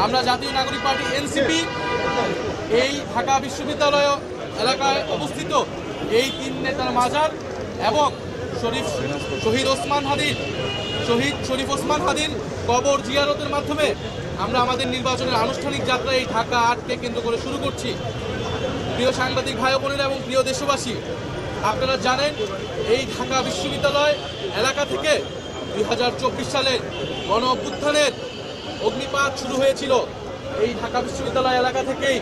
আমরা জাতীয় নাগরিক পার্টি এনসিপি এই ঢাকা বিশ্ববিদ্যালয় এলাকায় অবস্থিত এই তিন নেতার মাজার এবং শহীদ শরীফ ওসমান হাদির কবর জিয়ারতের মাধ্যমে আমরা আমাদের নির্বাচনের আনুষ্ঠানিক যাত্রা এই ঢাকা ৮কে কেন্দ্র করে শুরু করছি। প্রিয় সাংবাদিক ভাই বোনেরা এবং প্রিয় দেশবাসী, আপনারা জানেন এই ঢাকা বিশ্ববিদ্যালয় এলাকা থেকে 2024 সালের গণ অভ্যুত্থানের অগ্নিপাত শুরু হয়েছিল। এই ঢাকা বিশ্ববিদ্যালয় এলাকা থেকেই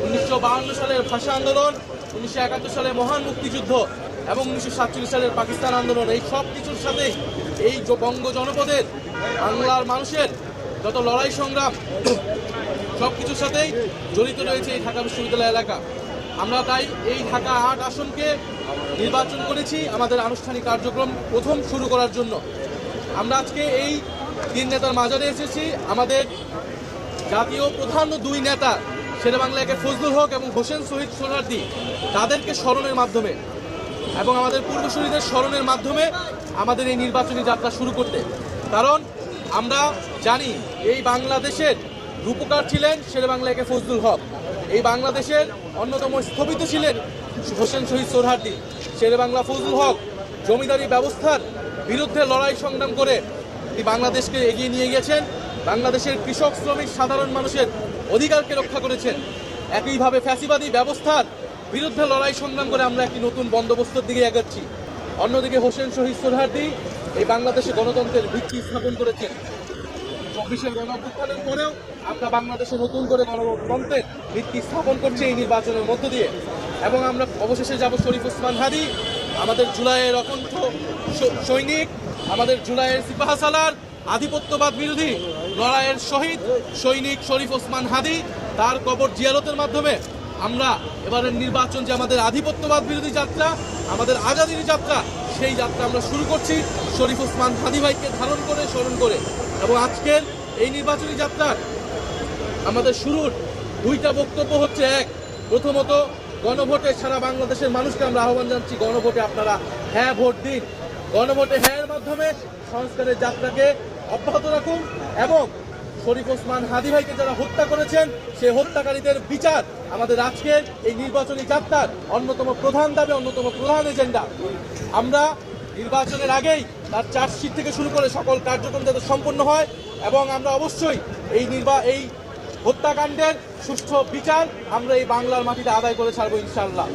1952 সালের ভাষা আন্দোলন, 1971 সালে মহান মুক্তিযুদ্ধ এবং 1947 সালের পাকিস্তান আন্দোলন, এই সব কিছুর সাথে এই বঙ্গ জনপদের বাংলার মানুষের যত লড়াই সংগ্রাম সব কিছুর সাথেই জড়িত রয়েছে এই ঢাকা বিশ্ববিদ্যালয় এলাকা। আমরা তাই এই ঢাকা ৮ আসনকে নির্বাচন করেছি আমাদের আনুষ্ঠানিক কার্যক্রম প্রথম শুরু করার জন্য। আমরা আজকে এই তিন নেতার মাজারে এসেছি আমাদের জাতীয় প্রধান দুই নেতা শেরেবাংলা একে ফজলুল হক এবং হোসেন শহীদ সোহরাওয়ার্দী, তাদেরকে স্মরণের মাধ্যমে এবং আমাদের পূর্বসূরীদের স্মরণের মাধ্যমে আমাদের এই নির্বাচনী যাত্রা শুরু করতে। কারণ আমরা জানি এই বাংলাদেশের রূপকার ছিলেন শেরেবাংলা একে ফজলুল হক, এই বাংলাদেশের অন্যতম স্থপতি ছিলেন হোসেন শহীদ সোহরাওয়ার্দী। শেরেবাংলা ফজলুল হক জমিদারি ব্যবস্থার বিরুদ্ধে লড়াই সংগ্রাম করে তিনি বাংলাদেশকে এগিয়ে নিয়ে গেছেন, বাংলাদেশের কৃষক শ্রমিক সাধারণ মানুষের অধিকারকে রক্ষা করেছেন। একইভাবে ফ্যাসিবাদী ব্যবস্থার বিরুদ্ধে লড়াই সংগ্রাম করে আমরা একটি নতুন বন্দোবস্তের দিকে এগোচ্ছি। অন্যদিকে হোসেন শহীদ সোহরাওয়ার্দী এই বাংলাদেশে গণতন্ত্রের ভিত্তি স্থাপন করেছেন। 24 গণ অভ্যুত্থানের পরেও আমরা বাংলাদেশে নতুন করে গণতন্ত্রের ভিত্তি স্থাপন করছি এই নির্বাচনের মধ্য দিয়ে। এবং আমরা অবশেষে যাব শরীফ ওসমান হাদি, আমাদের জুলাইয়ের অকণ্ঠ সৈনিক, আমাদের জুলাইয়ের সিপাহসালার আধিপত্যবাদ বিরোধী লড়াইয়ের শহীদ সৈনিক শরীফ ওসমান হাদি, তার কবর জিয়ারতের মাধ্যমে আমরা এবারের নির্বাচন যে আমাদের আধিপত্যবাদ বিরোধী যাত্রা, আমাদের আজাদির যাত্রা, সেই যাত্রা আমরা শুরু করছি শরীফ ওসমান হাদি ভাইকে ধারণ করে স্মরণ করে। এবং আজকের এই নির্বাচনী যাত্রার আমাদের শুরুর দুইটা বক্তব্য হচ্ছে, এক, প্রথমত গণভোটে সারা বাংলাদেশের মানুষকে আমরা আহ্বান জানাচ্ছি, গণভোটে আপনারা হ্যাঁ ভোট দিন। গণভোটে হ্যাঁর মাধ্যমে সংস্কারের যাত্রাকে অব্যাহত রাখুন এবং শরীফ ওসমান হাদি ভাইকে যারা হত্যা করেছেন সেই হত্যাকারীদের বিচার আমাদের আজকের এই নির্বাচনী যাত্রার অন্যতম প্রধান দাবি, অন্যতম প্রধান এজেন্ডা। আমরা নির্বাচনের আগেই তার চার্জশিট থেকে শুরু করে সকল কার্যক্রম যাতে সম্পন্ন হয় এবং আমরা অবশ্যই এই হত্যাকাণ্ডের সুষ্ঠু বিচার আমরা এই বাংলার মাটিতে আদায় করে ছাড়বো ইনশাআল্লাহ।